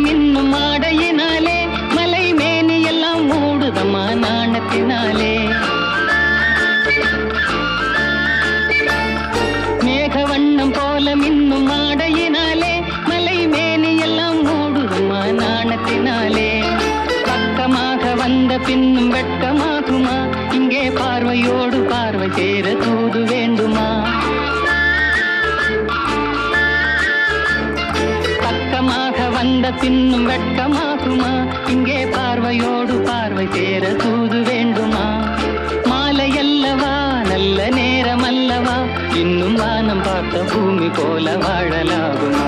மின்னும் ஆடையினாலே மலை மேனி எல்லாம் மூடுதம்மா நாணத்தினாலே. மேக வண்ணம் போல மின்னும் ஆடையினாலே மலை மேனி எல்லாம் மூடுதம்மா நாணத்தினாலே. பக்கமாக வந்த பின்னும் வெட்கமாகுமா? இங்கே பார்வையோடு பார்வை சேர தூது வேண்டுமா? பக்கமாக வந்த பின்னும் வெட்கமாகுமா? இங்கே பார்வையோடு பார்வை சேர தூது வேண்டுமா? மாலையல்லவா, நல்ல நேரம் அல்லவா, இன்னும் வானம் பார்த்த பூமி போல வாழலாகுமா?